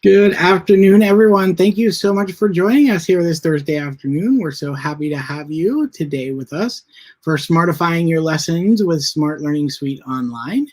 Good afternoon, everyone. Thank you so much for joining us here this Thursday afternoon. We're so happy to have you today with us for SMART-ifying Your Lessons with Smart Learning Suite Online.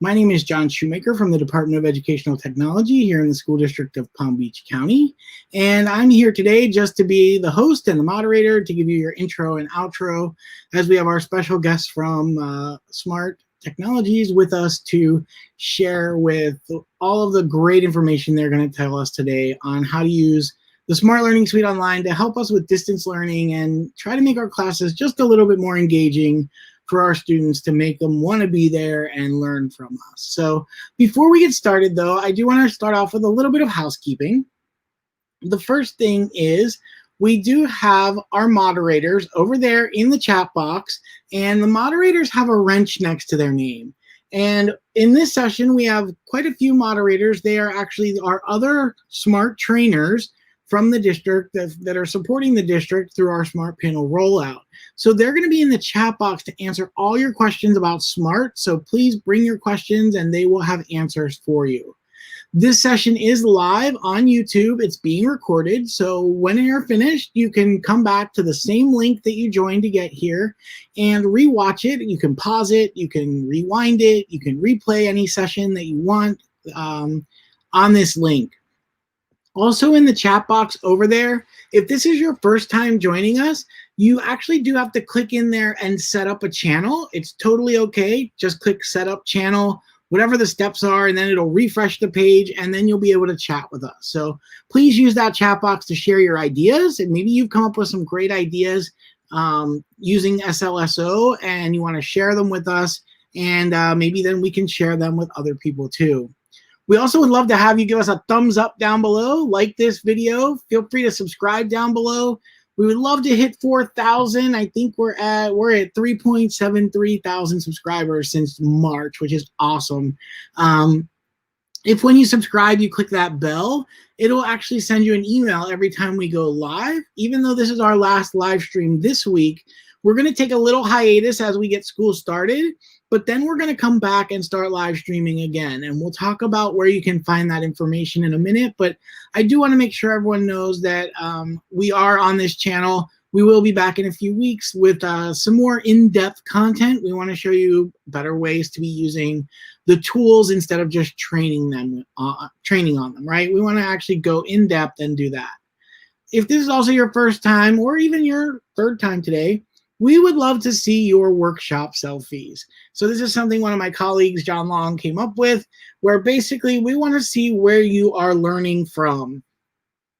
My name is John Shoemaker from the Department of Educational Technology here in the School District of Palm Beach County. And I'm here today just to be the host and the moderator to give you your intro and outro as we have our special guests from Smart Technologies with us to share with all of the great information they're going to tell us today on how to use the Smart Learning Suite Online to help us with distance learning and try to make our classes just a little bit more engaging for our students to make them want to be there and learn from us. So before we get started, though, I do want to start off with a little bit of housekeeping. The first thing is we do have our moderators over there in the chat box, and the moderators have a wrench next to their name. And in this session, we have quite a few moderators. They are actually our other SMART trainers from the district that are supporting the district through our SMART panel rollout. So they're going to be in the chat box to answer all your questions about SMART. So please bring your questions and they will have answers for you. This session is live on YouTube. It's being recorded. So when you're finished, you can come back to the same link that you joined to get here and rewatch it. You can pause it. You can rewind it. You can replay any session that you want on this link. Also in the chat box over there, if this is your first time joining us, you actually do have to click in there and set up a channel. It's totally okay. Just click set up channel, whatever the steps are, and then it'll refresh the page, and then you'll be able to chat with us. So please use that chat box to share your ideas, and maybe you've come up with some great ideas using SLSO, and you want to share them with us, and maybe then we can share them with other people too. We also would love to have you give us a thumbs up down below, like this video. Feel free to subscribe down below. We would love to hit 4,000. I think we're at 3.73 thousand subscribers since March, which is awesome. If when you subscribe, you click that bell, it'll actually send you an email every time we go live. Even though this is our last live stream this week, we're going to take a little hiatus as we get school started, but then we're going to come back and start live streaming again. And we'll talk about where you can find that information in a minute. But I do want to make sure everyone knows that we are on this channel. We will be back in a few weeks with some more in-depth content. We want to show you better ways to be using the tools instead of just training on them, right? We want to actually go in depth and do that. If this is also your first time or even your third time today, we would love to see your workshop selfies. So this is something one of my colleagues, John Long, came up with, where basically we want to see where you are learning from.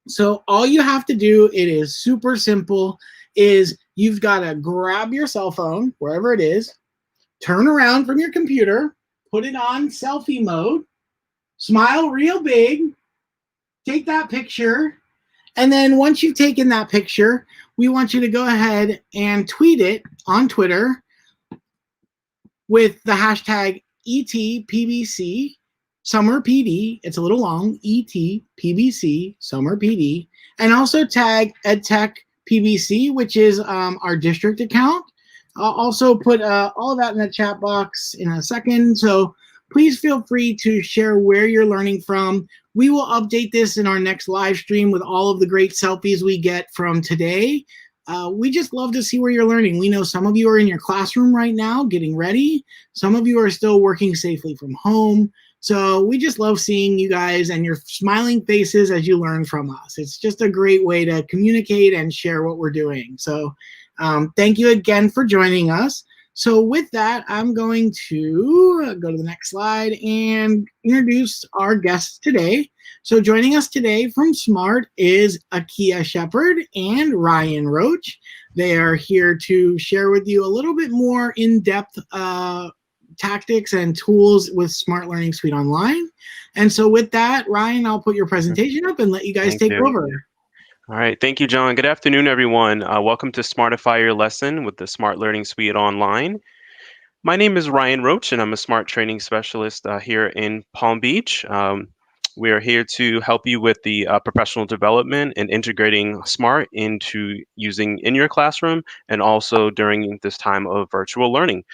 So all you have to do, it is super simple, is you've got to grab your cell phone, wherever it is, turn around from your computer, put it on selfie mode, smile real big, take that picture, and then once you've taken that picture, we want you to go ahead and tweet it on Twitter with the hashtag ETPBC Summer PD. It's a little long, ETPBC Summer PD, and also tag EdTech PBC, which is our district account. I'll also put all of that in the chat box in a second. So please feel free to share where you're learning from. We will update this in our next live stream with all of the great selfies we get from today. We just love to see where you're learning. We know some of you are in your classroom right now getting ready. Some of you are still working safely from home. So we just love seeing you guys and your smiling faces as you learn from us. It's just a great way to communicate and share what we're doing. So thank you again for joining us. So with that, I'm going to go to the next slide and introduce our guests today. So joining us today from SMART is Akia Shepard and Ryan Roach. They are here to share with you a little bit more in-depth tactics and tools with Smart Learning Suite Online. And so with that, Ryan, I'll put your presentation up and let you guys take over. All right, thank you, John. Good afternoon, everyone. Welcome to SMART-ify Your Lesson with the Smart Learning Suite Online. My name is Ryan Roach, and I'm a SMART training specialist here in Palm Beach. We are here to help you with the professional development and integrating SMART into using in your classroom and also during this time of virtual learning.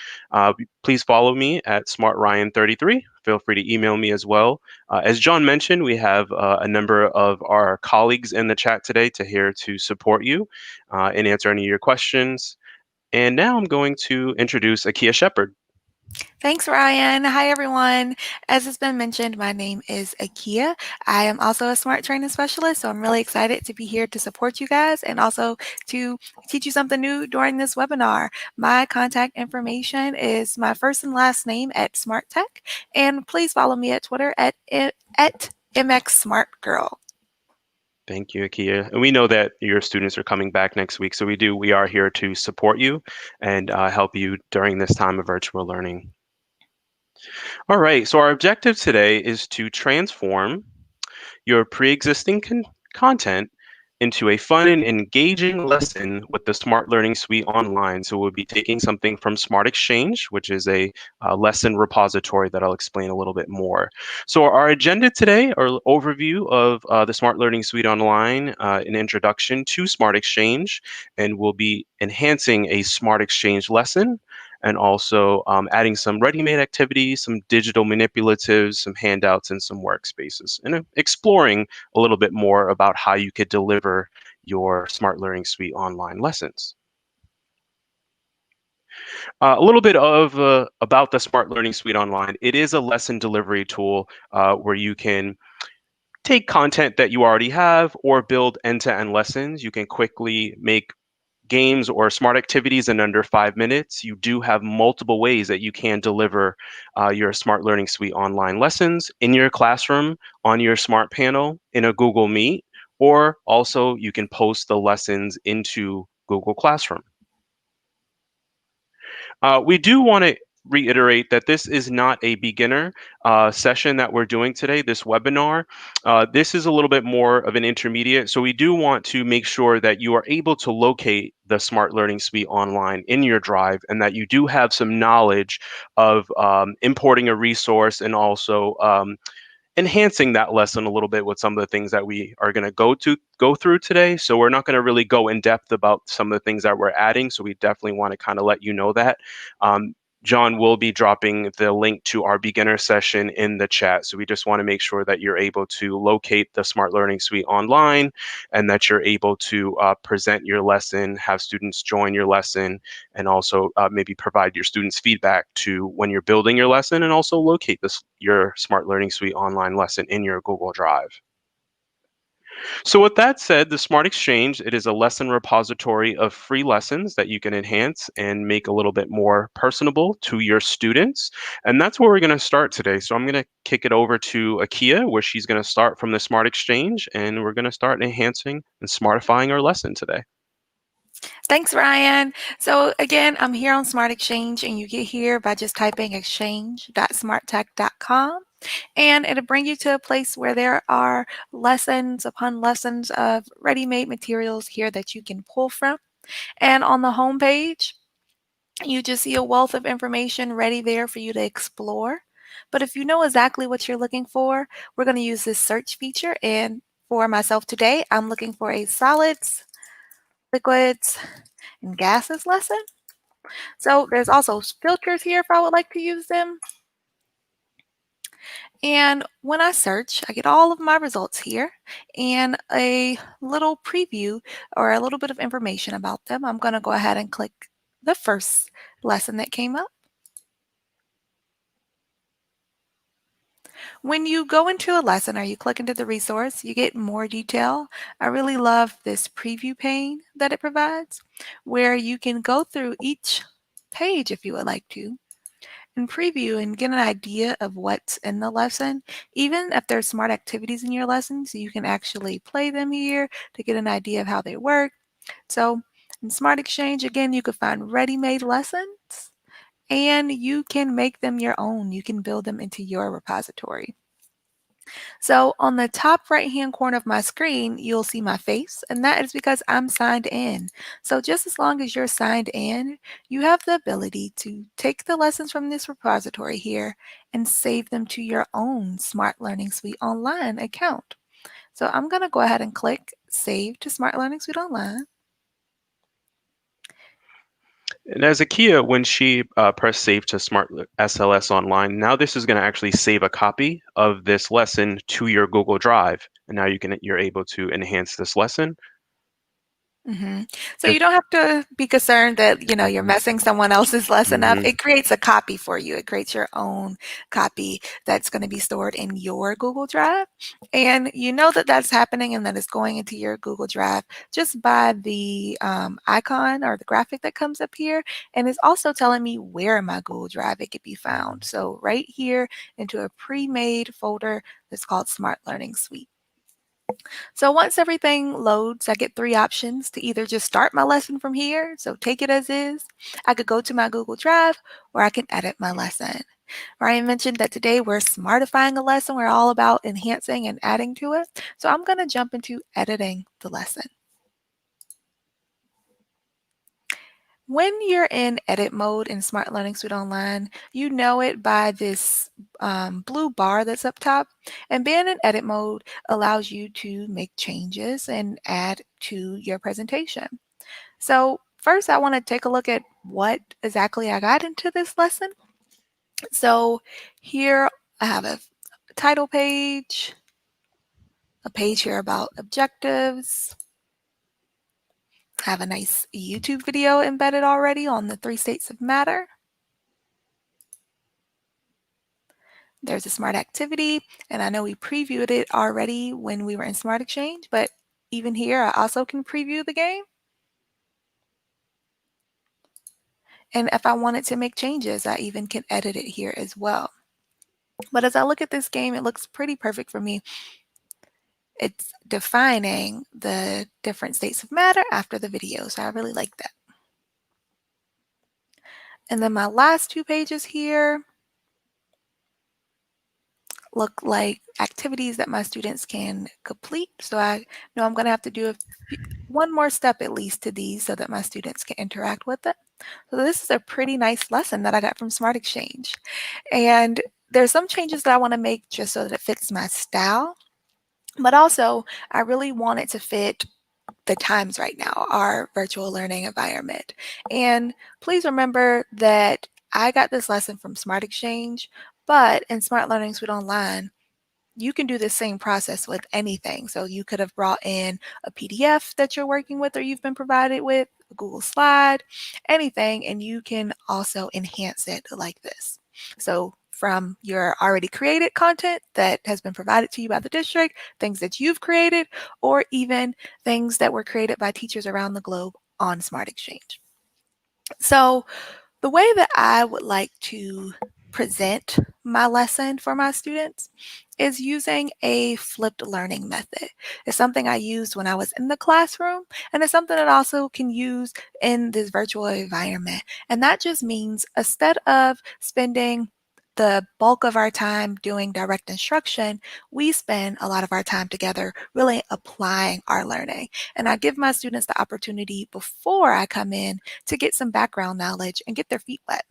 Please follow me at SmartRyan33. Feel free to email me as well. As John mentioned, we have a number of our colleagues in the chat today here to support you and answer any of your questions. And now I'm going to introduce Akia Shepard. Thanks, Ryan. Hi, everyone. As has been mentioned, my name is Akia. I am also a SMART training specialist, so I'm really excited to be here to support you guys and also to teach you something new during this webinar. My contact information is my first and last name at Smart Tech, and please follow me at Twitter at MXSmartGirl. Thank you, Akia. And we know that your students are coming back next week, so we are here to support you and help you during this time of virtual learning. All right, so our objective today is to transform your pre-existing content into a fun and engaging lesson with the Smart Learning Suite online. So we'll be taking something from Smart Exchange, which is a lesson repository that I'll explain a little bit more. So our agenda today, our overview of the Smart Learning Suite online, an introduction to Smart Exchange, and we'll be enhancing a Smart Exchange lesson and also adding some ready-made activities, some digital manipulatives, some handouts, and some workspaces, and exploring a little bit more about how you could deliver your Smart Learning Suite online lessons. A little bit of about the Smart Learning Suite online. It is a lesson delivery tool where you can take content that you already have or build end-to-end lessons. You can quickly make games or smart activities in under 5 minutes. You do have multiple ways that you can deliver your Smart Learning Suite online lessons in your classroom, on your Smart Panel, in a Google Meet, or also you can post the lessons into Google Classroom. We do want to reiterate that this is not a beginner session that we're doing today, this webinar. This is a little bit more of an intermediate. So we do want to make sure that you are able to locate the Smart Learning Suite online in your Drive and that you do have some knowledge of importing a resource and also enhancing that lesson a little bit with some of the things that we are going to go through today. So we're not going to really go in depth about some of the things that we're adding. So we definitely want to kind of let you know that. John will be dropping the link to our beginner session in the chat. So we just want to make sure that you're able to locate the Smart Learning Suite online and that you're able to present your lesson, have students join your lesson, and also maybe provide your students feedback to when you're building your lesson and also locate your Smart Learning Suite online lesson in your Google Drive. So with that said, the Smart Exchange, it is a lesson repository of free lessons that you can enhance and make a little bit more personable to your students. And that's where we're going to start today. So I'm going to kick it over to Akia, where she's going to start from the Smart Exchange, and we're going to start enhancing and smartifying our lesson today. Thanks, Ryan. So again, I'm here on Smart Exchange, and you get here by just typing exchange.smarttech.com. And it'll bring you to a place where there are lessons upon lessons of ready-made materials here that you can pull from. And on the home page, you just see a wealth of information ready there for you to explore. But if you know exactly what you're looking for, we're going to use this search feature. And for myself today, I'm looking for a solids, liquids, and gases lesson. So there's also filters here if I would like to use them. And when I search, I get all of my results here and a little preview or a little bit of information about them. I'm going to go ahead and click the first lesson that came up. When you go into a lesson or you click into the resource, you get more detail. I really love this preview pane that it provides, where you can go through each page if you would like to and preview and get an idea of what's in the lesson. Even if there's smart activities in your lessons, you can actually play them here to get an idea of how they work. So in Smart Exchange, again, you can find ready-made lessons and you can make them your own. You can build them into your repository. So on the top right-hand corner of my screen, you'll see my face, and that is because I'm signed in. So just as long as you're signed in, you have the ability to take the lessons from this repository here and save them to your own Smart Learning Suite Online account. So I'm going to go ahead and click Save to Smart Learning Suite Online. And as Akia, when she pressed save to Smart SLS Online, now this is going to actually save a copy of this lesson to your Google Drive. And now you're able to enhance this lesson. So you don't have to be concerned that, you're messing someone else's lesson up. Mhm. It creates a copy for you. It creates your own copy that's going to be stored in your Google Drive. And you know that that's happening and that it's going into your Google Drive just by the icon or the graphic that comes up here. And it's also telling me where in my Google Drive it could be found. So right here into a pre-made folder that's called Smart Learning Suite. So once everything loads, I get 3 options to either just start my lesson from here, so take it as is. I could go to my Google Drive, or I can edit my lesson. Ryan mentioned that today we're smartifying a lesson. We're all about enhancing and adding to it. So I'm going to jump into editing the lesson. When you're in edit mode in Smart Learning Suite Online, you know it by this blue bar that's up top. And being in edit mode allows you to make changes and add to your presentation. So first, I want to take a look at what exactly I got into this lesson. So here I have a title page, a page here about objectives. I have a nice YouTube video embedded already on the 3 states of matter. There's a smart activity, and I know we previewed it already when we were in Smart Exchange, but even here, I also can preview the game. And if I wanted to make changes, I even can edit it here as well. But as I look at this game, it looks pretty perfect for me. It's defining the different states of matter after the video, so I really like that. And then my last 2 pages here look like activities that my students can complete. So I know I'm going to have to do one more step at least to these so that my students can interact with it. So this is a pretty nice lesson that I got from Smart Exchange. And there's some changes that I want to make just so that it fits my style. But also, I really want it to fit the times right now, our virtual learning environment. And please remember that I got this lesson from Smart Exchange, but in Smart Learning Suite Online, you can do the same process with anything. So you could have brought in a PDF that you're working with or you've been provided with, a Google slide, anything, and you can also enhance it like this. So from your already created content that has been provided to you by the district, things that you've created, or even things that were created by teachers around the globe on Smart Exchange. So the way that I would like to present my lesson for my students is using a flipped learning method. It's something I used when I was in the classroom, and it's something that I also can use in this virtual environment. And that just means instead of spending the bulk of our time doing direct instruction, we spend a lot of our time together really applying our learning. And I give my students the opportunity before I come in to get some background knowledge and get their feet wet.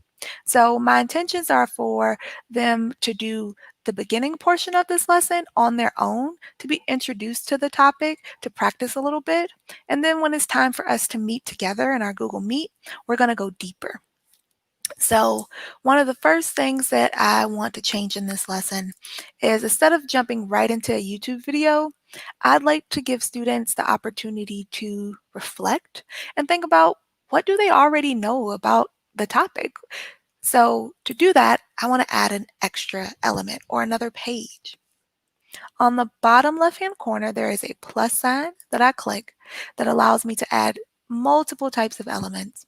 So my intentions are for them to do the beginning portion of this lesson on their own, to be introduced to the topic, to practice a little bit. And then when it's time for us to meet together in our Google Meet, we're going to go deeper. So one of the first things that I want to change in this lesson is instead of jumping right into a YouTube video, I'd like to give students the opportunity to reflect and think about what do they already know about the topic. So to do that, I want to add an extra element or another page. On the bottom left-hand corner, there is a plus sign that I click that allows me to add multiple types of elements.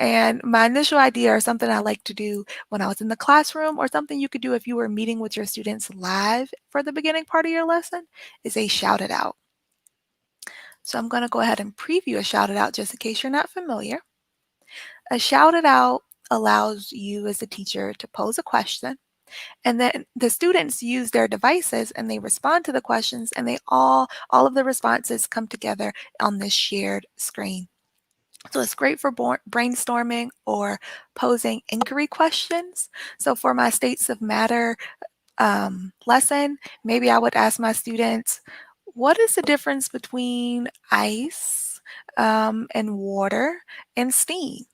And my initial idea, or something I like to do when I was in the classroom, or something you could do if you were meeting with your students live for the beginning part of your lesson, is a shout it out. So I'm going to go ahead and preview a shout it out just in case you're not familiar. A shout it out allows you as a teacher to pose a question, And then the students use their devices and they respond to the questions, and they all of the responses come together on this shared screen. So it's great for brainstorming or posing inquiry questions. So for my states of matter lesson, maybe I would ask my students, what is the difference between ice and water and steam?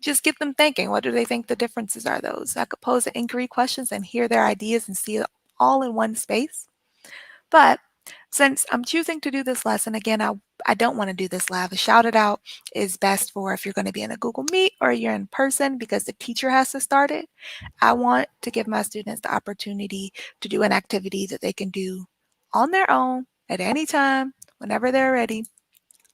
Just get them thinking. What do they think the differences are those? I could pose the inquiry questions and hear their ideas and see it all in one space. But since I'm choosing to do this lesson, again, I don't want to do this live. A shout it out is best for if you're going to be in a Google Meet or you're in person because the teacher has to start it. I want to give my students the opportunity to do an activity that they can do on their own at any time, whenever they're ready,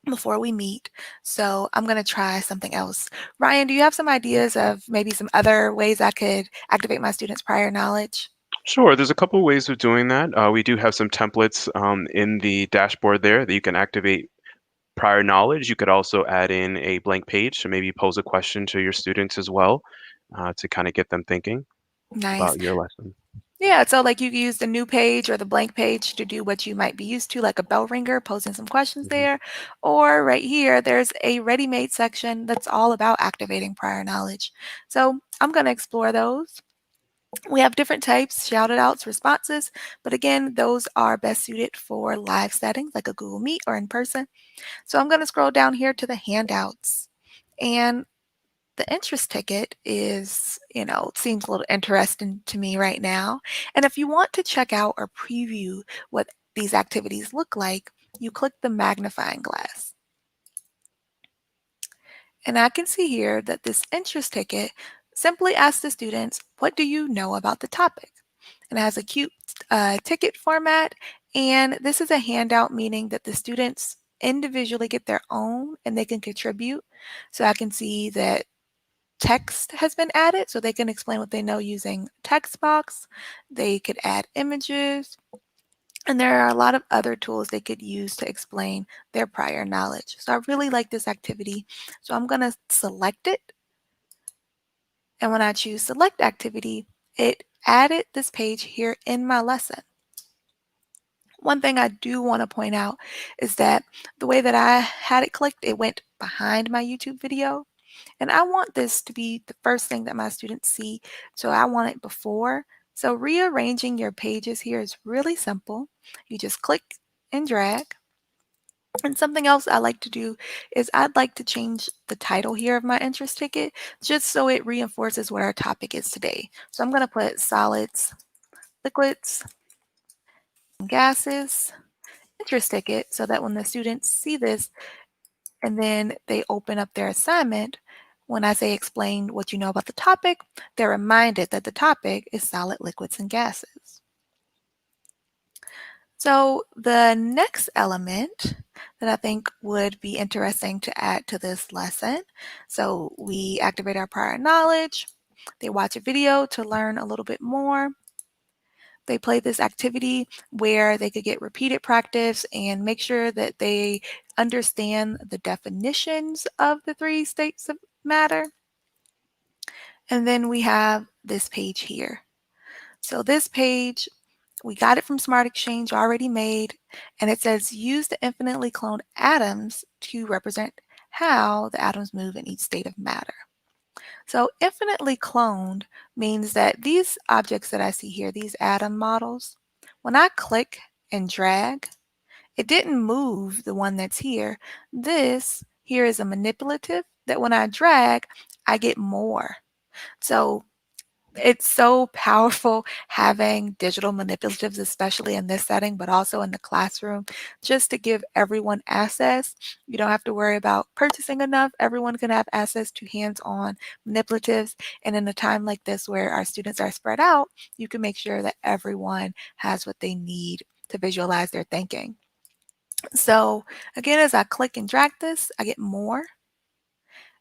before we meet. So I'm going to try something else. Ryan, do you have some ideas of maybe some other ways I could activate my students' prior knowledge? Sure, there's a couple ways of doing that. We do have some templates in the dashboard there that you can activate prior knowledge. You could also add in a blank page to maybe pose a question to your students as well to kind of get them thinking Nice. about your lesson. Yeah, so like you use the new page or the blank page to do what you might be used to, like a bell ringer, posing some questions Mhm. there. Or right here, there's a ready-made section that's all about activating prior knowledge. So I'm going to explore those. We have different types, shout outs, responses, but again, those are best suited for live settings like a Google Meet or in person. So I'm going to scroll down here to the handouts. And the interest ticket is, seems a little interesting to me right now. And if you want to check out or preview what these activities look like, you click the magnifying glass. And I can see here that this interest ticket simply asks the students, what do you know about the topic? And it has a cute ticket format. And this is a handout, meaning that the students individually get their own and they can contribute. So I can see that text has been added so they can explain what they know using text box. They could add images, and there are a lot of other tools they could use to explain their prior knowledge. So I really like this activity. So I'm going to select it. And when I choose select activity, it added this page here in my lesson. One thing I do want to point out is that the way that I had it clicked, it went behind my YouTube video. And I want this to be the first thing that my students see, so I want it before. So rearranging your pages here is really simple. You just click and drag. And something else I like to do is I'd like to change the title here of my interest ticket just so it reinforces what our topic is today. So I'm going to put solids, liquids, and gases, interest ticket, so that when the students see this, and then they open up their assignment, when I say explain what you know about the topic, they're reminded that the topic is solid, liquids, and gases. So the next element that I think would be interesting to add to this lesson, so we activate our prior knowledge, they watch a video to learn a little bit more, they play this activity where they could get repeated practice and make sure that they understand the definitions of the three states of matter. And then we have this page here. So this page, we got it from Smart Exchange, already made, and it says use the infinitely cloned atoms to represent how the atoms move in each state of matter. So infinitely cloned means that these objects that I see here, these atom models, when I click and drag, it didn't move the one that's here. This here is a manipulative that when I drag, I get more. So it's so powerful having digital manipulatives, especially in this setting, but also in the classroom, just to give everyone access. You don't have to worry about purchasing enough. Everyone can have access to hands-on manipulatives. And in a time like this where our students are spread out, you can make sure that everyone has what they need to visualize their thinking. So again, as I click and drag this, I get more.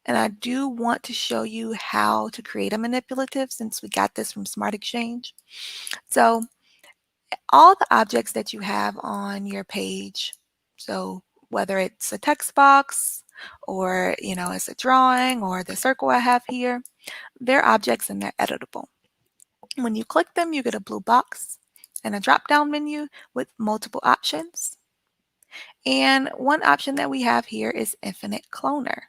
And I do want to show you how to create a manipulative since we got this from Smart Exchange. So all the objects that you have on your page, so whether it's a text box or, it's a drawing or the circle I have here, they're objects and they're editable. When you click them, you get a blue box and a drop-down menu with multiple options. And one option that we have here is Infinite Cloner.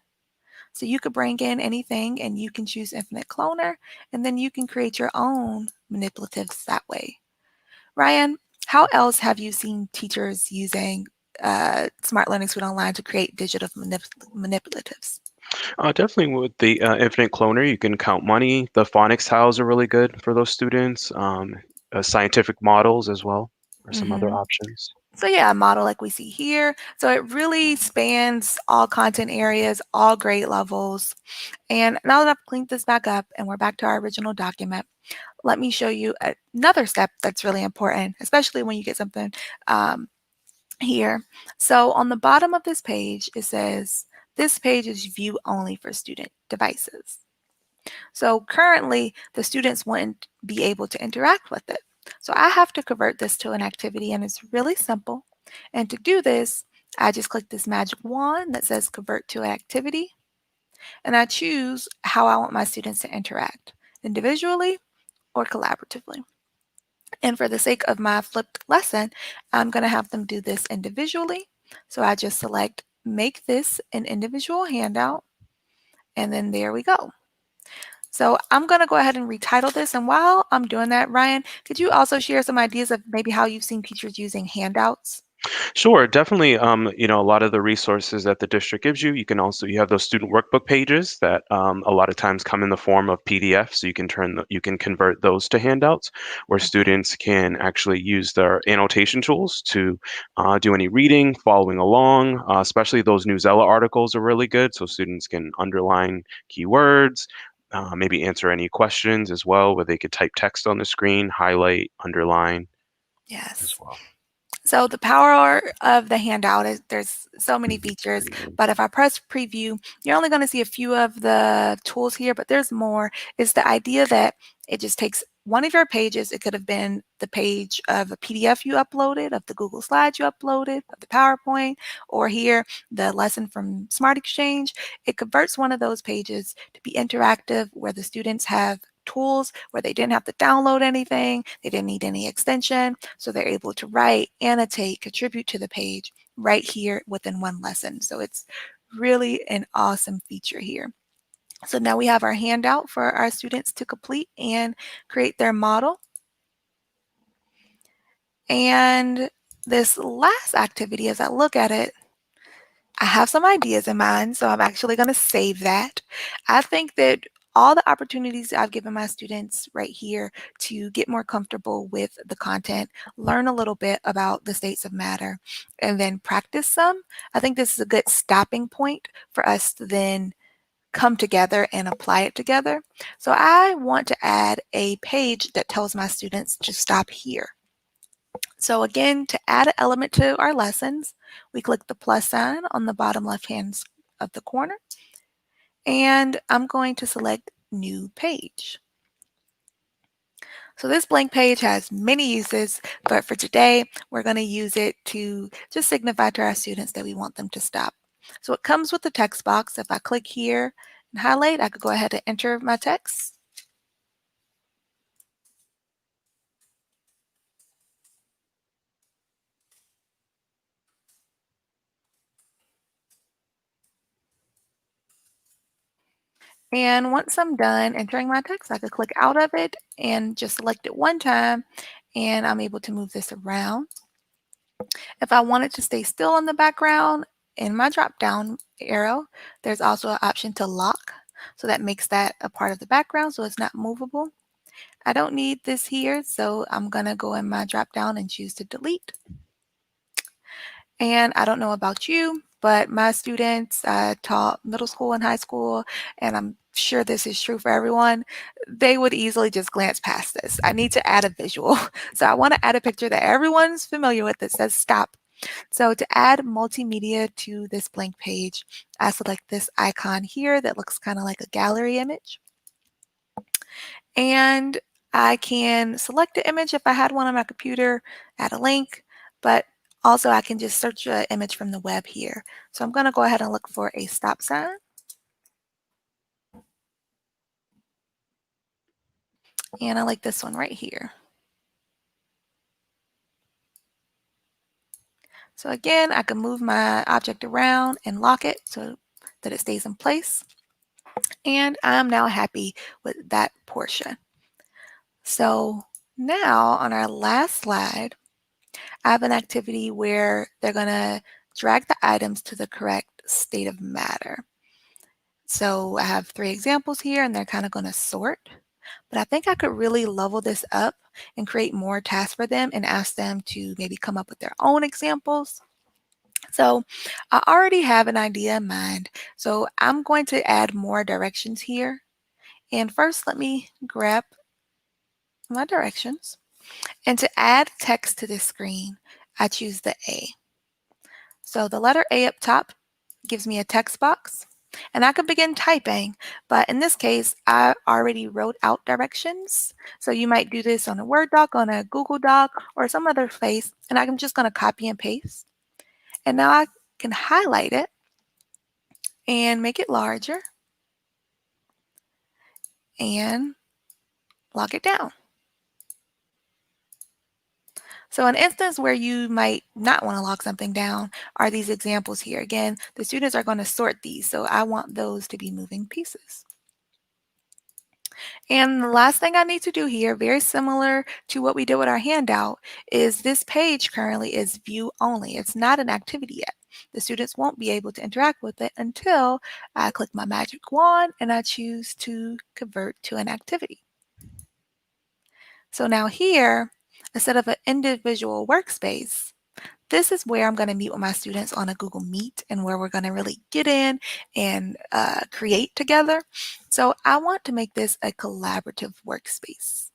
So you could bring in anything and you can choose Infinite Cloner, and then you can create your own manipulatives that way. Ryan, how else have you seen teachers using Smart Learning Suite Online to create digital manipulatives? Definitely with the Infinite Cloner, you can count money. The phonics tiles are really good for those students. Scientific models as well are some other options. So yeah, a model like we see here. So it really spans all content areas, all grade levels. And now that I've cleaned this back up and we're back to our original document, let me show you another step that's really important, especially when you get something here. So on the bottom of this page, it says, this page is view only for student devices. So currently, the students wouldn't be able to interact with it. So I have to convert this to an activity, and it's really simple. And to do this, I just click this magic wand that says convert to an activity, and I choose how I want my students to interact, individually or collaboratively. And for the sake of my flipped lesson, I'm going to have them do this individually. So I just select make this an individual handout, and then there we go. So I'm going to go ahead and retitle this. And while I'm doing that, Ryan, could you also share some ideas of maybe how you've seen teachers using handouts? Sure, definitely. A lot of the resources that the district gives you, you have those student workbook pages that a lot of times come in the form of PDF. So you can convert those to handouts where students can actually use their annotation tools to do any reading, following along. Especially those Newsella articles are really good, so students can underline keywords. Maybe answer any questions as well, where they could type text on the screen, highlight, underline as Yes. well. So the power of the handout is there's so many features, but if I press preview, you're only going to see a few of the tools here, but there's more. It's the idea that it just takes one of your pages. It could have been the page of a PDF you uploaded, of the Google Slides you uploaded, of the PowerPoint, or here, the lesson from Smart Exchange. It converts one of those pages to be interactive where the students have tools where they didn't have to download anything, they didn't need any extension, so they're able to write, annotate, contribute to the page right here within one lesson. So it's really an awesome feature here. So now we have our handout for our students to complete and create their model. And this last activity, as I look at it, I have some ideas in mind, so I'm actually going to save that. I think that all the opportunities I've given my students right here to get more comfortable with the content, learn a little bit about the states of matter, and then practice some, I think this is a good stopping point for us to then come together and apply it together. So I want to add a page that tells my students to stop here. So again, to add an element to our lessons, we click the plus sign on the bottom left hand of the corner, and I'm going to select New Page. So this blank page has many uses, but for today, we're going to use it to just signify to our students that we want them to stop. So it comes with the text box. If I click here and highlight, I could go ahead and enter my text. And once I'm done entering my text, I could click out of it and just select it one time, and I'm able to move this around. If I want it to stay still in the background, in my drop-down arrow, there's also an option to lock. So that makes that a part of the background so it's not movable. I don't need this here, so I'm going to go in my drop-down and choose to delete. And I don't know about you, but my students taught middle school and high school, and I'm sure this is true for everyone. They would easily just glance past this. I need to add a visual. So I want to add a picture that everyone's familiar with that says stop. So to add multimedia to this blank page, I select this icon here that looks kind of like a gallery image. And I can select the image if I had one on my computer, add a link, but also I can just search an image from the web here. So I'm going to go ahead and look for a stop sign. And I like this one right here. So again, I can move my object around and lock it so that it stays in place. And I'm now happy with that portion. So now on our last slide, I have an activity where they're going to drag the items to the correct state of matter. So I have 3 examples here and they're kind of going to sort. But I think I could really level this up and create more tasks for them and ask them to maybe come up with their own examples. So I already have an idea in mind. So I'm going to add more directions here. And first, let me grab my directions. And to add text to this screen, I choose the A. So the letter A up top gives me a text box. And I can begin typing, but in this case, I already wrote out directions. So you might do this on a Word doc, on a Google Doc, or some other place, and I'm just going to copy and paste. And now I can highlight it and make it larger and lock it down. So an instance where you might not want to lock something down are these examples here. Again, the students are going to sort these, so I want those to be moving pieces. And the last thing I need to do here, very similar to what we did with our handout, is this page currently is view only. It's not an activity yet. The students won't be able to interact with it until I click my magic wand and I choose to convert to an activity. So now here, instead of an individual workspace, this is where I'm going to meet with my students on a Google Meet and where we're going to really get in and create together. So I want to make this a collaborative workspace.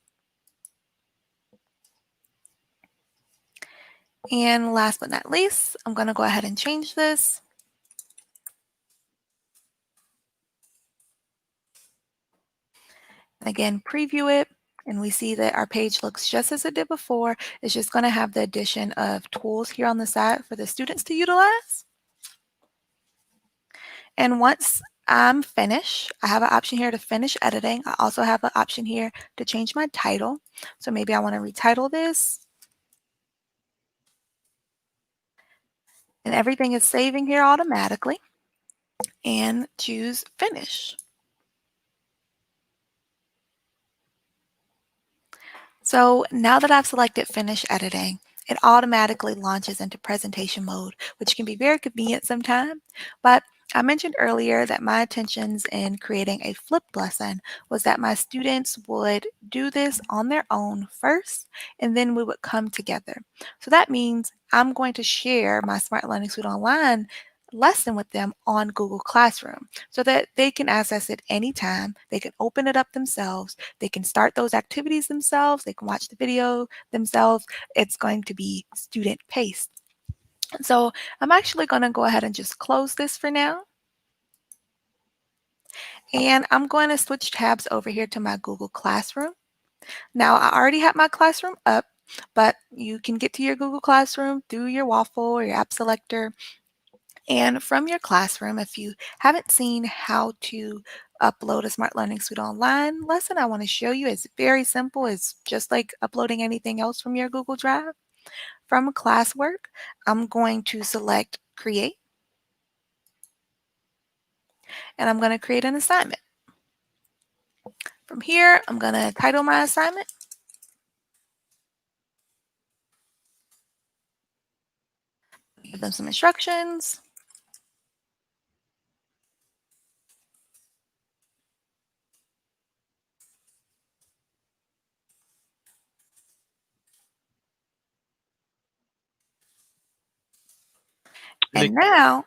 And last but not least, I'm going to go ahead and change this. Again, preview it. And we see that our page looks just as it did before. It's just going to have the addition of tools here on the side for the students to utilize. And once I'm finished, I have an option here to finish editing. I also have an option here to change my title. So maybe I want to retitle this. And everything is saving here automatically. And choose Finish. So now that I've selected Finish Editing, it automatically launches into presentation mode, which can be very convenient sometimes. But I mentioned earlier that my intentions in creating a flipped lesson was that my students would do this on their own first, and then we would come together. So that means I'm going to share my Smart Learning Suite Online lesson with them on Google Classroom so that they can access it anytime. They can open it up themselves. They can start those activities themselves. They can watch the video themselves. It's going to be student paced. So I'm actually going to go ahead and just close this for now. And I'm going to switch tabs over here to my Google Classroom. Now I already have my classroom up, but you can get to your Google Classroom through your waffle or your app selector. And from your classroom, if you haven't seen how to upload a Smart Learning Suite Online lesson, I want to show you. It's very simple. It's just like uploading anything else from your Google Drive. From classwork, I'm going to select Create. And I'm going to create an assignment. From here, I'm going to title my assignment. Give them some instructions. And now,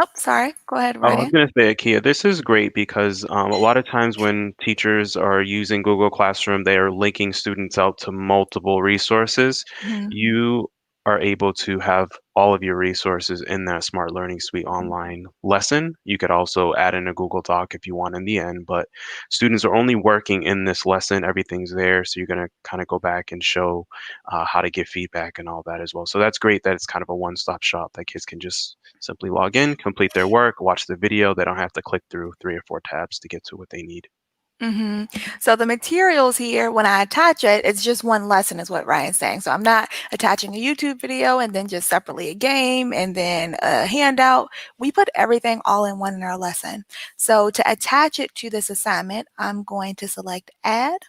oh, sorry, go ahead, I was Ryan. going to say, Akia, this is great because a lot of times when teachers are using Google Classroom, they are linking students out to multiple resources. Mhm. You are able to have all of your resources in that Smart Learning Suite online lesson. You could also add in a Google Doc if you want in the end, but students are only working in this lesson. Everything's there. So you're going to kind of go back and show how to give feedback and all that as well. So that's great that it's kind of a one-stop shop that kids can just simply log in, complete their work, watch the video. They don't have to click through 3 or 4 tabs to get to what they need. So the materials here, when I attach it, it's just one lesson is what Ryan's saying. So I'm not attaching a YouTube video and then just separately a game and then a handout. We put everything all in one in our lesson. So to attach it to this assignment, I'm going to select Add.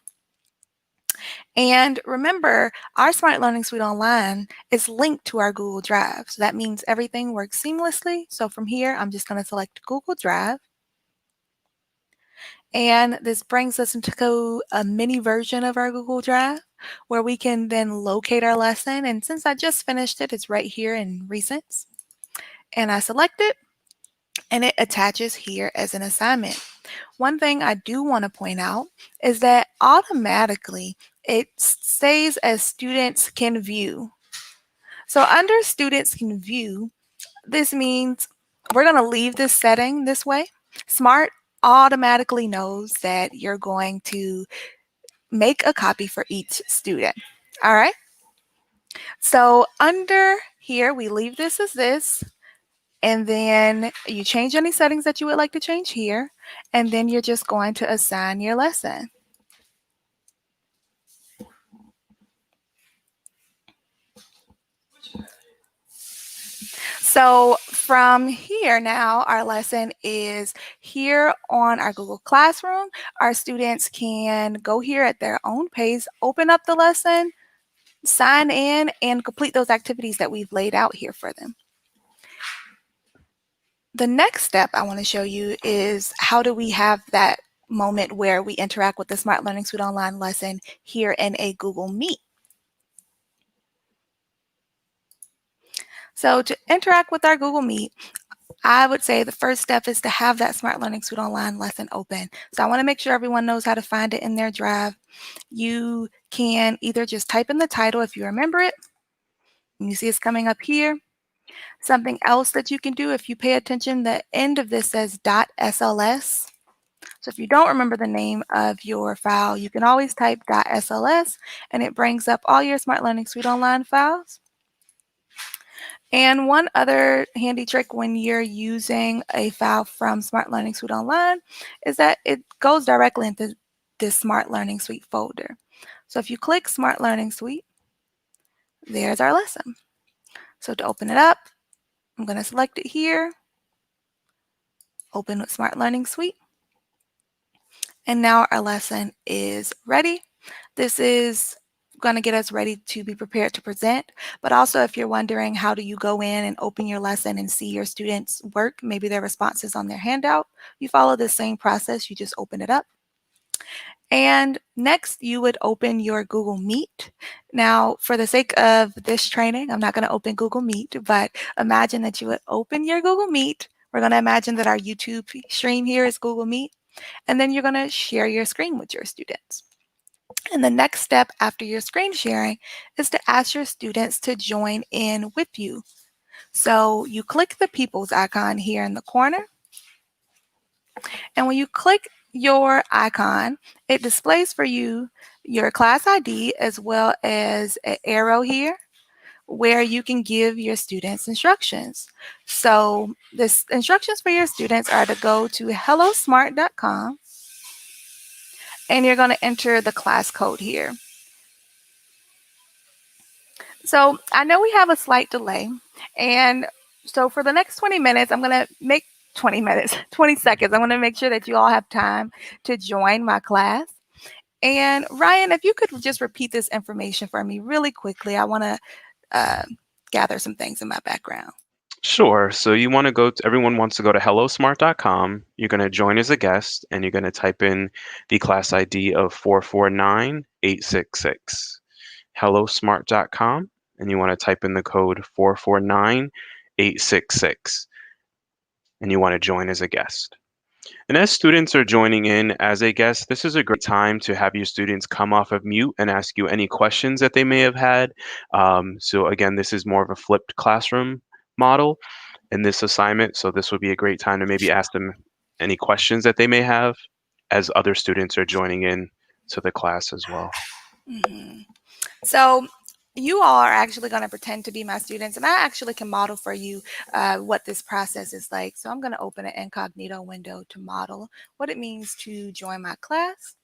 And remember, our Smart Learning Suite Online is linked to our Google Drive. So that means everything works seamlessly. So from here, I'm just going to select Google Drive. And this brings us into a mini version of our Google Drive where we can then locate our lesson. And since I just finished it, it's right here in Recents. And I select it and it attaches here as an assignment. One thing I do want to point out is that automatically it stays as Students Can View. So under Students Can View, this means we're going to leave this setting this way. Smart automatically knows that you're going to make a copy for each student. All right. So under here, we leave this as this. And then you change any settings that you would like to change here. And then you're just going to assign your lesson. So from here now, our lesson is here on our Google Classroom. Our students can go here at their own pace, open up the lesson, sign in, and complete those activities that we've laid out here for them. The next step I want to show you is how do we have that moment where we interact with the Smart Learning Suite Online lesson here in a Google Meet. So to interact with our Google Meet, I would say the first step is to have that Smart Learning Suite Online lesson open. So I want to make sure everyone knows how to find it in their drive. You can either just type in the title if you remember it. You see it's coming up here. Something else that you can do, if you pay attention, the end of this says .sls. So if you don't remember the name of your file, you can always type .sls and it brings up all your Smart Learning Suite Online files. And one other handy trick when you're using a file from Smart Learning Suite Online is that it goes directly into this Smart Learning Suite folder. So if you click Smart Learning Suite, there's our lesson. So to open it up, I'm going to select it here, open with Smart Learning Suite. And now our lesson is ready. This is going to get us ready to be prepared to present. But also, if you're wondering how do you go in and open your lesson and see your students' work, maybe their responses on their handout, you follow the same process. You just open it up. And next, you would open your Google Meet. Now, for the sake of this training, I'm not going to open Google Meet, but imagine that you would open your Google Meet. We're going to imagine that our YouTube stream here is Google Meet. And then you're going to share your screen with your students. And the next step after your screen sharing is to ask your students to join in with you. So you click the people's icon here in the corner. And when you click your icon, it displays for you your class ID as well as an arrow here where you can give your students instructions. So the instructions for your students are to go to hellosmart.com and you're going to enter the class code here. So I know we have a slight delay, and so for the next 20 minutes, I'm going to make 20 seconds. I'm going to make sure that you all have time to join my class. And Ryan, if you could just repeat this information for me really quickly, I want to gather some things in my background. Sure. So you want to go to, everyone wants to go to hellosmart.com. You're going to join as a guest and you're going to type in the class ID of 449866. Hellosmart.com, and you want to type in the code 449866. And you want to join as a guest. And as students are joining in as a guest, this is a great time to have your students come off of mute and ask you any questions that they may have had. So again, this is more of a flipped classroom model in this assignment. So this would be a great time to maybe ask them any questions that they may have as other students are joining in to the class as well. So you all are actually going to pretend to be my students, and I actually can model for you what this process is like. So I'm going to open an incognito window to model what it means to join my class.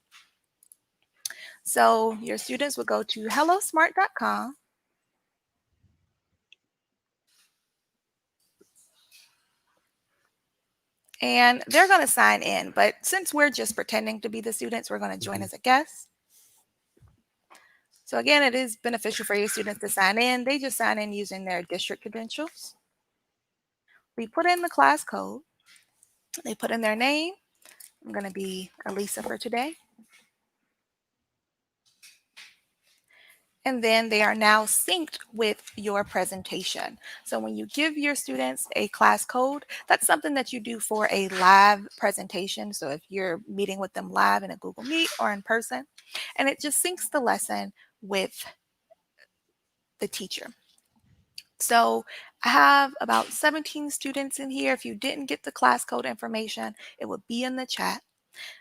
So your students will go to hellosmart.com. And they're going to sign in. But since we're just pretending to be the students, we're going to join as a guest. So again, it is beneficial for your students to sign in. They just sign in using their district credentials. We put in the class code. They put in their name. I'm going to be Elisa for today. And then they are now synced with your presentation. So when you give your students a class code, that's something that you do for a live presentation. So if you're meeting with them live in a Google Meet or in person, and it just syncs the lesson with the teacher. So I have about 17 students in here. If you didn't get the class code information, it will be in the chat.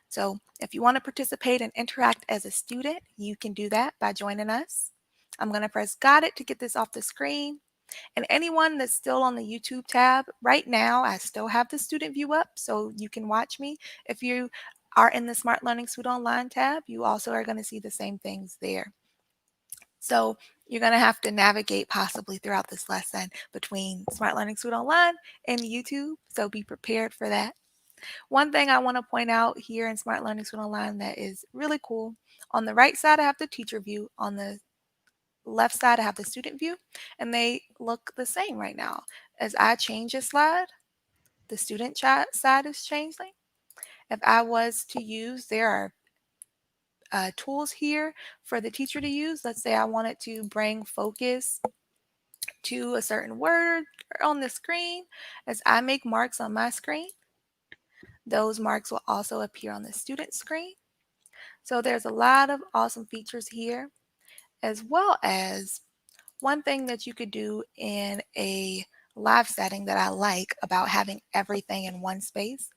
So if you want to participate and interact as a student, you can do that by joining us. I'm going to press got it to get this off the screen. And anyone that's still on the YouTube tab, right now, I still have the student view up so you can watch me. If you are in the Smart Learning Suite Online tab, you also are going to see the same things there. So you're going to have to navigate possibly throughout this lesson between Smart Learning Suite Online and YouTube. So be prepared for that. One thing I want to point out here in Smart Learning Suite Online that is really cool, on the right side I have the teacher view, on the left side I have the student view, and they look the same right now. As I change a slide, the student side is changing. If I was to use, there are tools here for the teacher to use. Let's say I wanted to bring focus to a certain word on the screen. As I make marks on my screen, those marks will also appear on the student screen. So there's a lot of awesome features here, as well as one thing that you could do in a live setting that I like about having everything in one space.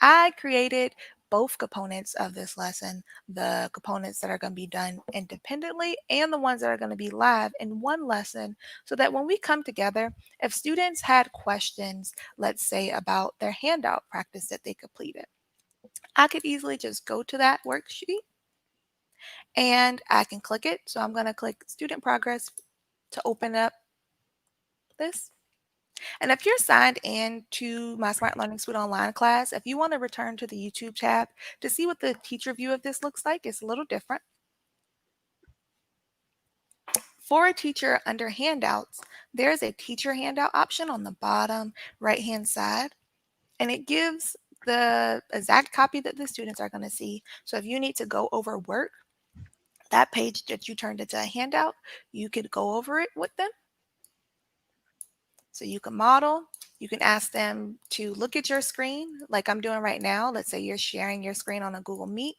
I created both components of this lesson, the components that are going to be done independently and the ones that are going to be live in one lesson, so that when we come together, if students had questions, let's say about their handout practice that they completed, I could easily just go to that worksheet and I can click it. So I'm going to click student progress to open up this. And if you're signed in to my Smart Learning Suite Online class, if you want to return to the YouTube tab to see what the teacher view of this looks like, it's a little different. For a teacher under Handouts, there's a teacher handout option on the bottom right-hand side, and it gives the exact copy that the students are going to see. So if you need to go over work, that page that you turned into a handout, you could go over it with them. So you can model, you can ask them to look at your screen like I'm doing right now. Let's say you're sharing your screen on a Google Meet.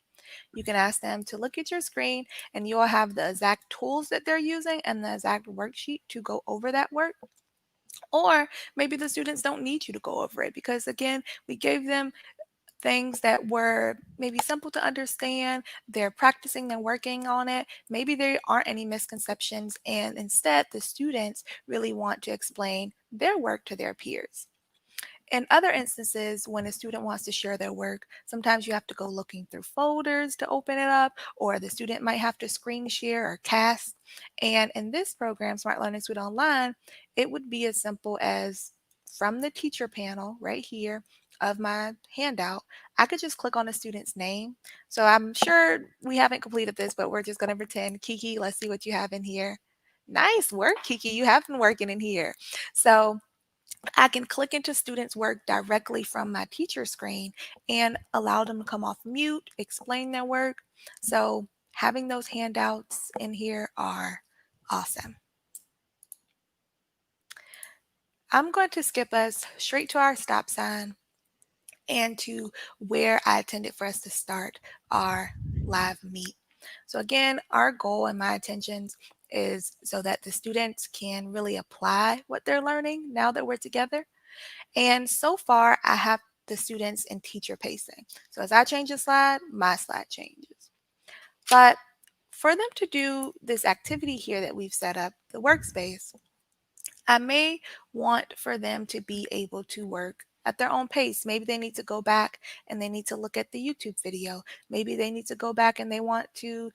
You can ask them to look at your screen and you'll have the exact tools that they're using and the exact worksheet to go over that work. Or maybe the students don't need you to go over it because again, we gave them things that were maybe simple to understand. They're practicing, they're working on it. Maybe there aren't any misconceptions, and instead, the students really want to explain their work to their peers. In other instances, when a student wants to share their work, sometimes you have to go looking through folders to open it up, or the student might have to screen share or cast. And in this program, Smart Learning Suite Online, it would be as simple as from the teacher panel right here of my handout, I could just click on a student's name. So I'm sure we haven't completed this, but we're just going to pretend. Kiki, let's see what you have in here. Nice work, Kiki. You have been working in here. So I can click into students' work directly from my teacher screen and allow them to come off mute, explain their work. So having those handouts in here are awesome. I'm going to skip us straight to our stop sign and to where I intended for us to start our live meet. So again, our goal and my intentions is so that the students can really apply what they're learning now that we're together. And so far, I have the students in teacher pacing. So as I change a slide, my slide changes. But for them to do this activity here that we've set up, the workspace, I may want for them to be able to work at their own pace. Maybe they need to go back and they need to look at the YouTube video. Maybe they need to go back and they want to,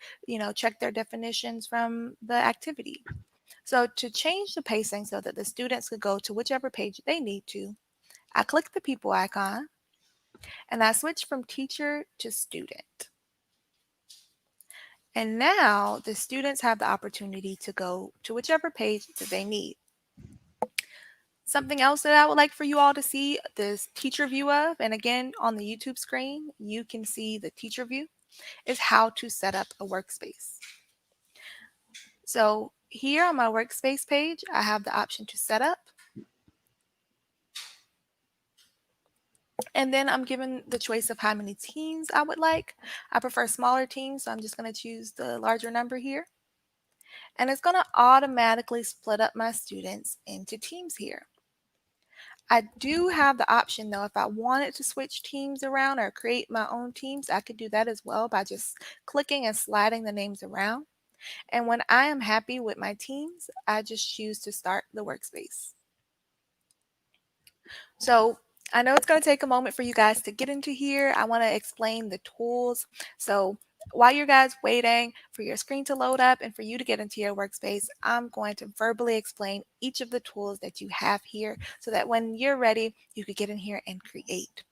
check their definitions from the activity. So to change the pacing so that the students could go to whichever page they need to, I click the people icon and I switch from teacher to student. And now the students have the opportunity to go to whichever page that they need. Something else that I would like for you all to see this teacher view of, and again on the YouTube screen, you can see the teacher view, is how to set up a workspace. So here on my workspace page, I have the option to set up. And then I'm given the choice of how many teams I would like. I prefer smaller teams, so I'm just going to choose the larger number here. And it's going to automatically split up my students into teams here. I do have the option though, if I wanted to switch teams around or create my own teams, I could do that as well by just clicking and sliding the names around. And when I am happy with my teams, I just choose to start the workspace. So I know it's going to take a moment for you guys to get into here. I want to explain the tools. So while you guys waiting for your screen to load up and for you to get into your workspace, I'm going to verbally explain each of the tools that you have here so that when you're ready, you could get in here and create.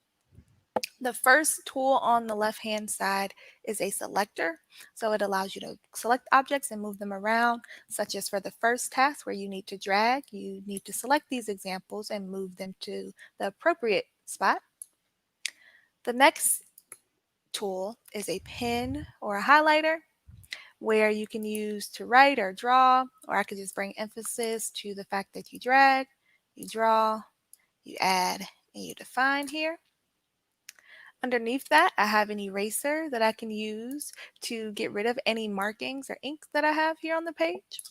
The first tool on the left-hand side is a selector. So it allows you to select objects and move them around, such as for the first task where you need to drag, you need to select these examples and move them to the appropriate spot. The next tool is a pen or a highlighter where you can use to write or draw, or I could just bring emphasis to the fact that you drag, you draw, you add, and you define here. Underneath that, I have an eraser that I can use to get rid of any markings or ink that I have here on the page.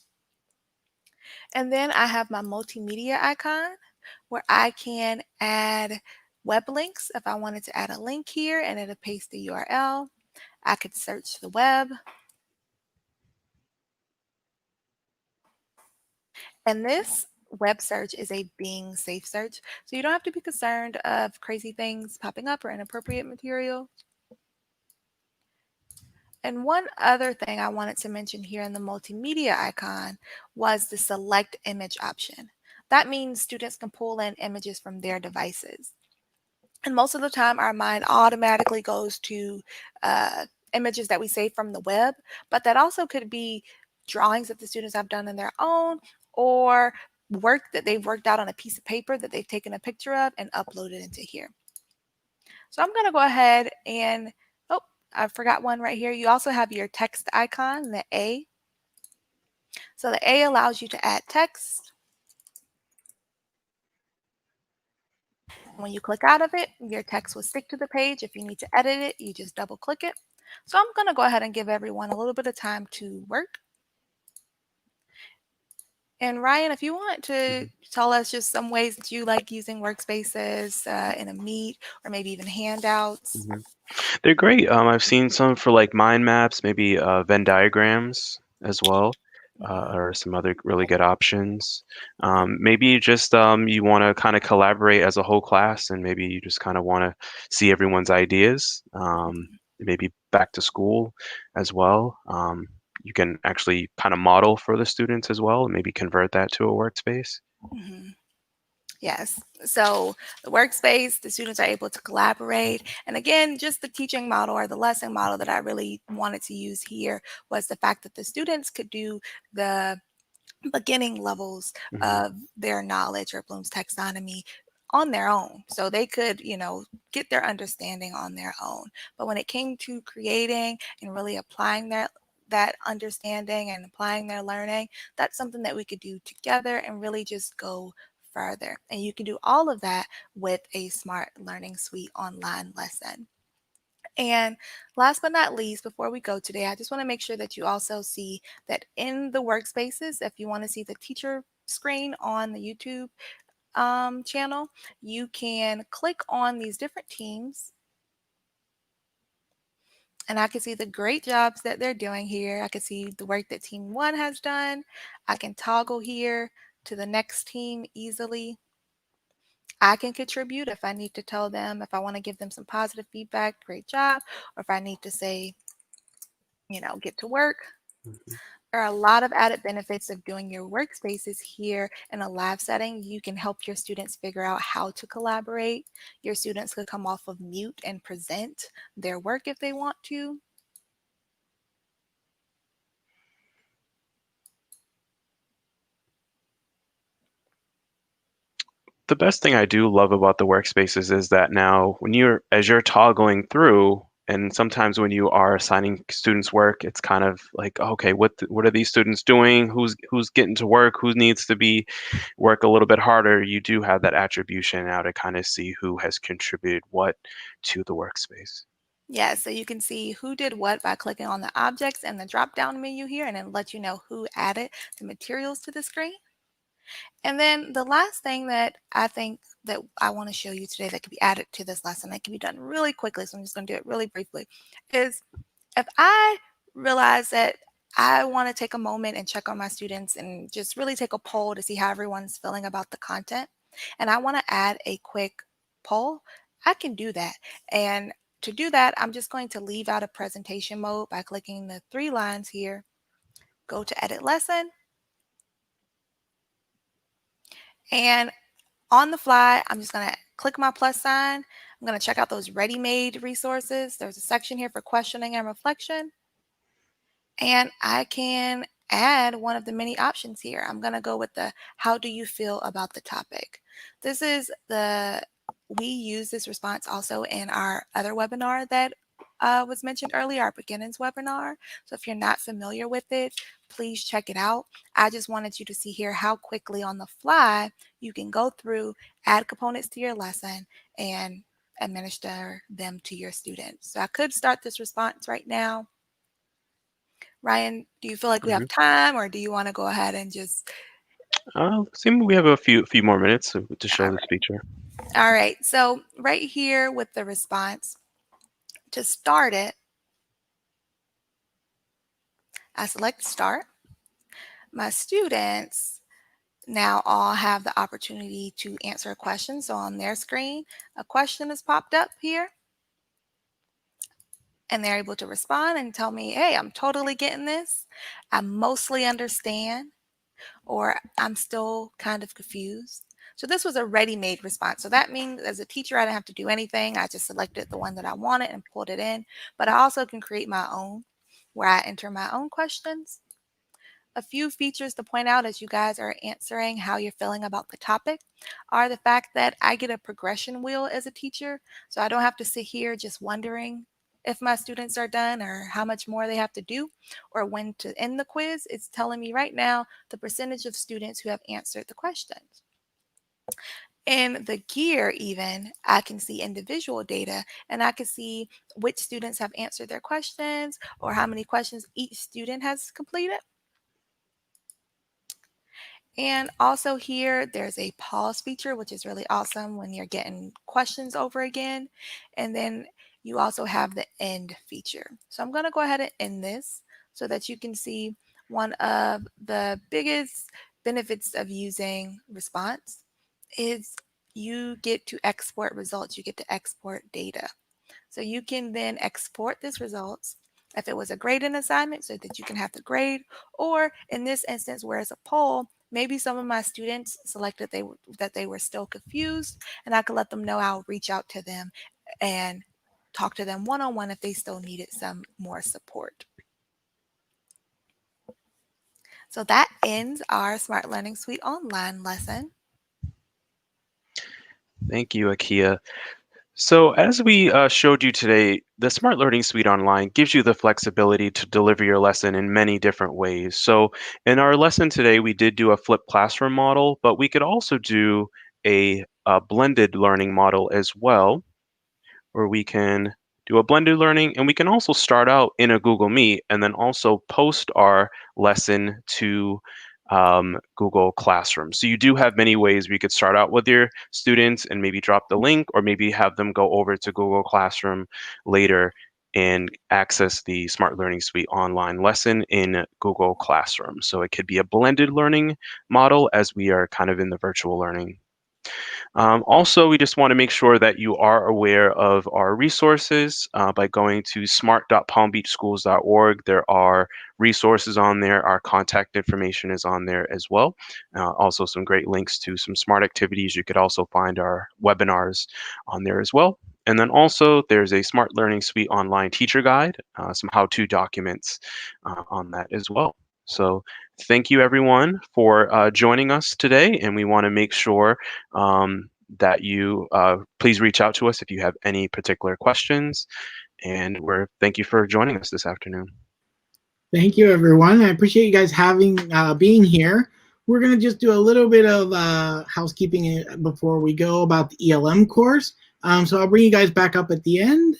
And then I have my multimedia icon where I can add web links. If I wanted to add a link here and it'll paste the URL, I could search the web. And this web search is a Bing safe search, so you don't have to be concerned of crazy things popping up or inappropriate material. And one other thing I wanted to mention here in the multimedia icon was the select image option. That means students can pull in images from their devices. And most of the time, our mind automatically goes to images that we save from the web, but that also could be drawings that the students have done on their own or work that they've worked out on a piece of paper that they've taken a picture of and uploaded into here. So I'm going to go ahead and, oh, I forgot one right here. You also have your text icon, the A. So the A allows you to add text. When you click out of it, your text will stick to the page. If you need to edit it, you just double click it. So I'm going to go ahead and give everyone a little bit of time to work. And Ryan, if you want to tell us just some ways that you like using workspaces in a Meet or maybe even handouts. They're great. I've seen some for like mind maps, maybe Venn diagrams as well, or some other really good options. Maybe just you want to kind of collaborate as a whole class, and maybe you just kind of want to see everyone's ideas. Maybe back to school as well. You can actually kind of model for the students as well, and maybe convert that to a workspace. Yes. So the workspace, the students are able to collaborate. And again, just the teaching model or the lesson model that I really wanted to use here was the fact that the students could do the beginning levels of their knowledge or Bloom's taxonomy on their own. So they could, get their understanding on their own. But when it came to creating and really applying that understanding and applying their learning, that's something that we could do together and really just go further. And you can do all of that with a Smart Learning Suite online lesson. And last but not least, before we go today, I just want to make sure that you also see that in the workspaces, if you want to see the teacher screen on the YouTube channel, you can click on these different teams. And I can see the great jobs that they're doing here. I can see the work that team 1 has done. I can toggle here to the next team easily. I can contribute if I need to tell them, if I want to give them some positive feedback, great job, or if I need to say, get to work. Mhm. There are a lot of added benefits of doing your workspaces here in a live setting. You can help your students figure out how to collaborate. Your students could come off of mute and present their work if they want to. The best thing I do love about the workspaces is that now as you're toggling through, and sometimes when you are assigning students work, it's kind of like, okay, what are these students doing? Who's getting to work? Who needs to be work a little bit harder? You do have that attribution now to kind of see who has contributed what to the workspace. Yeah, so you can see who did what by clicking on the objects and the drop-down menu here, and then let you know who added the materials to the screen. And then the last thing that I think that I want to show you today that could be added to this lesson, that can be done really quickly, so I'm just going to do it really briefly, is if I realize that I want to take a moment and check on my students and just really take a poll to see how everyone's feeling about the content, and I want to add a quick poll, I can do that. And to do that, I'm just going to leave out of presentation mode by clicking the 3 lines here, go to edit lesson, and on the fly, I'm just going to click my plus sign. I'm going to check out those ready-made resources. There's a section here for questioning and reflection. And I can add one of the many options here. I'm going to go with the how do you feel about the topic? We use this response also in our other webinar that was mentioned earlier, our beginnings webinar. So if you're not familiar with it, please check it out. I just wanted you to see here how quickly on the fly you can go through, add components to your lesson, and administer them to your students. So I could start this response right now. Ryan, do you feel like we Mhm. have time, or do you want to go ahead and just... Seem we have a few more minutes to show All this feature. right. All right. So right here with the response, to start it, I select start. My students now all have the opportunity to answer a question. So on their screen, a question has popped up here, and they're able to respond and tell me, hey, I'm totally getting this. I mostly understand, or I'm still kind of confused. So this was a ready-made response. So that means as a teacher, I didn't have to do anything. I just selected the one that I wanted and pulled it in. But I also can create my own, where I enter my own questions. A few features to point out as you guys are answering how you're feeling about the topic are the fact that I get a progression wheel as a teacher. So I don't have to sit here just wondering if my students are done or how much more they have to do or when to end the quiz. It's telling me right now the percentage of students who have answered the questions. In the gear even, I can see individual data, and I can see which students have answered their questions or how many questions each student has completed. And also here, there's a pause feature, which is really awesome when you're getting questions over again. And then you also have the end feature. So I'm going to go ahead and end this so that you can see one of the biggest benefits of using response is you get to export results. You get to export data. So you can then export this results if it was a grading assignment so that you can have the grade, or in this instance where it's a poll, maybe some of my students selected that they were still confused, and I could let them know. I'll reach out to them and talk to them one-on-one if they still needed some more support. So that ends our Smart Learning Suite online lesson. Thank you, Akia. So as we showed you today, the Smart Learning Suite Online gives you the flexibility to deliver your lesson in many different ways. So in our lesson today, we did do a flipped classroom model, but we could also do a blended learning model as well, where we can do a blended learning, and we can also start out in a Google Meet and then also post our lesson to Google Classroom. So you do have many ways where you could start out with your students and maybe drop the link, or maybe have them go over to Google Classroom later. and access the Smart Learning Suite online lesson in Google Classroom. So it could be a blended learning model as we are kind of in the virtual learning. Also, we just want to make sure that you are aware of our resources by going to smart.palmbeachschools.org. There are resources on there. Our contact information is on there as well. Also, some great links to some SMART activities. You could also find our webinars on there as well. And then also, there's a Smart Learning Suite online teacher guide, some how-to documents on that as well. So thank you, everyone, for joining us today. And we want to make sure that you please reach out to us if you have any particular questions. And thank you for joining us this afternoon. Thank you, everyone. I appreciate you guys being here. We're going to just do a little bit of housekeeping before we go about the ELM course. So I'll bring you guys back up at the end.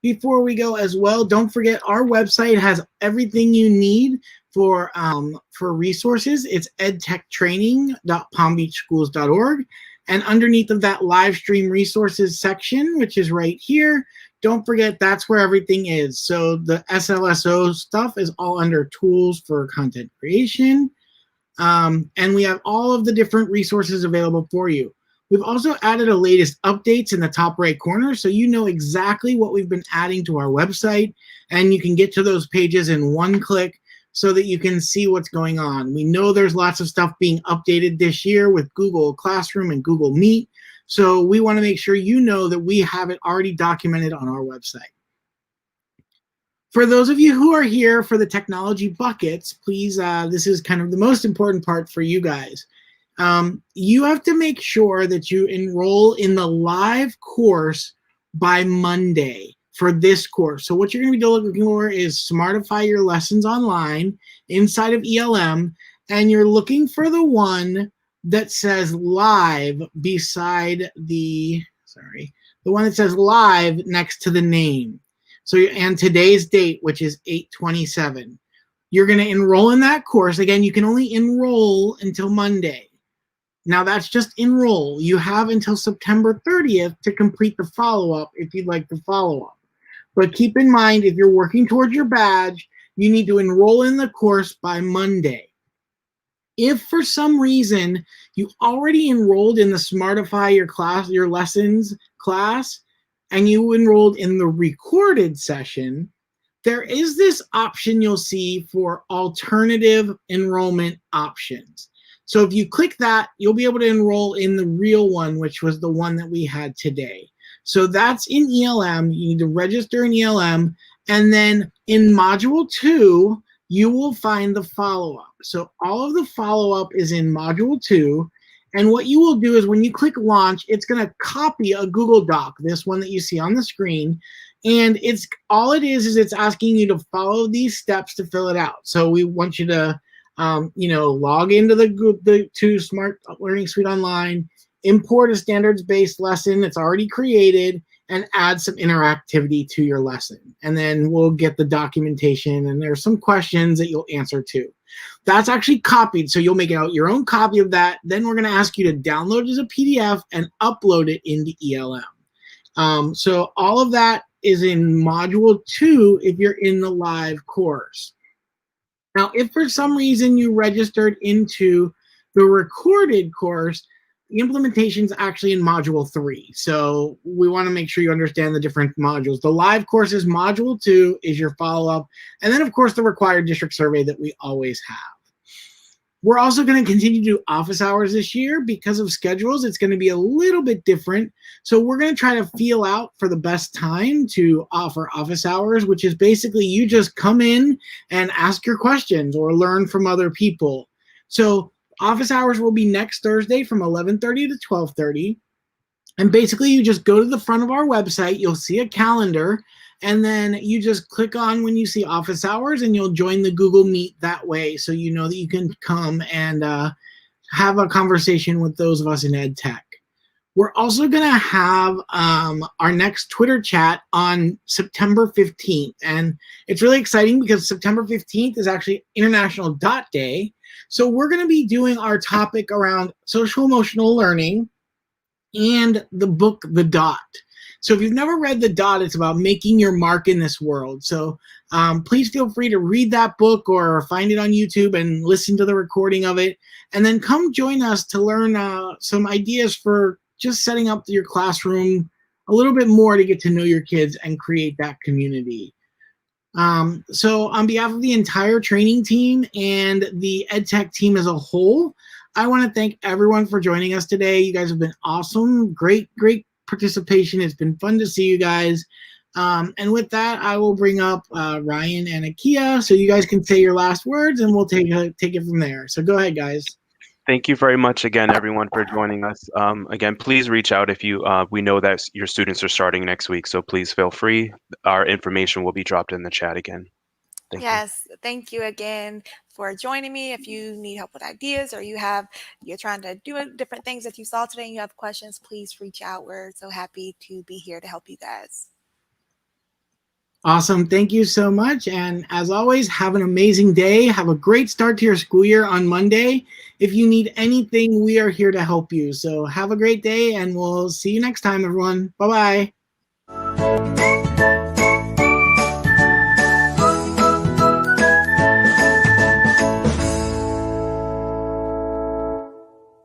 Before we go as well, don't forget our website has everything you need for resources. It's edtechtraining.palmbeachschools.org. And underneath of that live stream resources section, which is right here, don't forget that's where everything is. So the SLSO stuff is all under tools for content creation. And we have all of the different resources available for you. We've also added the latest updates in the top right corner, so you know exactly what we've been adding to our website, and you can get to those pages in one click so that you can see what's going on. We know there's lots of stuff being updated this year with Google Classroom and Google Meet, so we want to make sure you know that we have it already documented on our website. For those of you who are here for the technology buckets, please, this is kind of the most important part for you guys. You have to make sure that you enroll in the live course by Monday for this course. So what you're going to be looking for is SMART-ify Your Lessons online inside of ELM, and you're looking for the one that says live beside the one that says live next to the name. So, and today's date, which is 8/27. You're going to enroll in that course. Again, you can only enroll until Monday. Now that's just enroll. You have until September 30th to complete the follow-up if you'd like to follow up. But keep in mind, if you're working towards your badge, you need to enroll in the course by Monday. If for some reason you already enrolled in the SMART-ify Your Lessons class and you enrolled in the recorded session, there is this option you'll see for alternative enrollment options. So if you click that, you'll be able to enroll in the real one, which was the one that we had today. So that's in ELM. You need to register in ELM. And then in Module 2, you will find the follow-up. So all of the follow-up is in Module 2. And what you will do is when you click Launch, it's going to copy a Google Doc, this one that you see on the screen. And it's asking you to follow these steps to fill it out. So we want you to log into the Smart Learning Suite Online, import a standards-based lesson that's already created, and add some interactivity to your lesson. And then we'll get the documentation, and there's some questions that you'll answer too. That's actually copied, so you'll make out your own copy of that. Then we're going to ask you to download it as a PDF and upload it into ELM. So all of that is in Module 2 if you're in the live course. Now, if for some reason you registered into the recorded course, the implementation is actually in Module 3. So we want to make sure you understand the different modules. The live course is Module 2 is your follow-up. And then, of course, the required district survey that we always have. We're also going to continue to do office hours this year. Because of schedules, it's going to be a little bit different. So we're going to try to feel out for the best time to offer office hours, which is basically you just come in and ask your questions or learn from other people. So office hours will be next Thursday from 11:30 to 12:30. And basically you just go to the front of our website, you'll see a calendar, and then you just click on when you see office hours and you'll join the Google Meet that way, so you know that you can come and have a conversation with those of us in ed tech. We're also going to have our next Twitter chat on September 15th. And it's really exciting because September 15th is actually International Dot Day. So we're going to be doing our topic around social emotional learning and the book, The Dot. So if you've never read The Dot, it's about making your mark in this world. So please feel free to read that book or find it on YouTube and listen to the recording of it. And then come join us to learn some ideas for just setting up your classroom a little bit more to get to know your kids and create that community. So on behalf of the entire training team and the EdTech team as a whole, I want to thank everyone for joining us today. You guys have been awesome. Great participation. It's been fun to see you guys. And with that, I will bring up Ryan and Akia so you guys can say your last words and we'll take it from there. So go ahead, guys. Thank you very much again, everyone, for joining us. Again, please reach out if you, we know that your students are starting next week, so please feel free. Our information will be dropped in the chat again. Thank you. Yes, thank you again for joining me. If you need help with ideas or you're trying to do different things that you saw today and you have questions, please reach out. We're so happy to be here to help you guys. Awesome. Thank you so much. And as always, have an amazing day. Have a great start to your school year on Monday. If you need anything, we are here to help you. So have a great day and we'll see you next time, everyone. Bye-bye.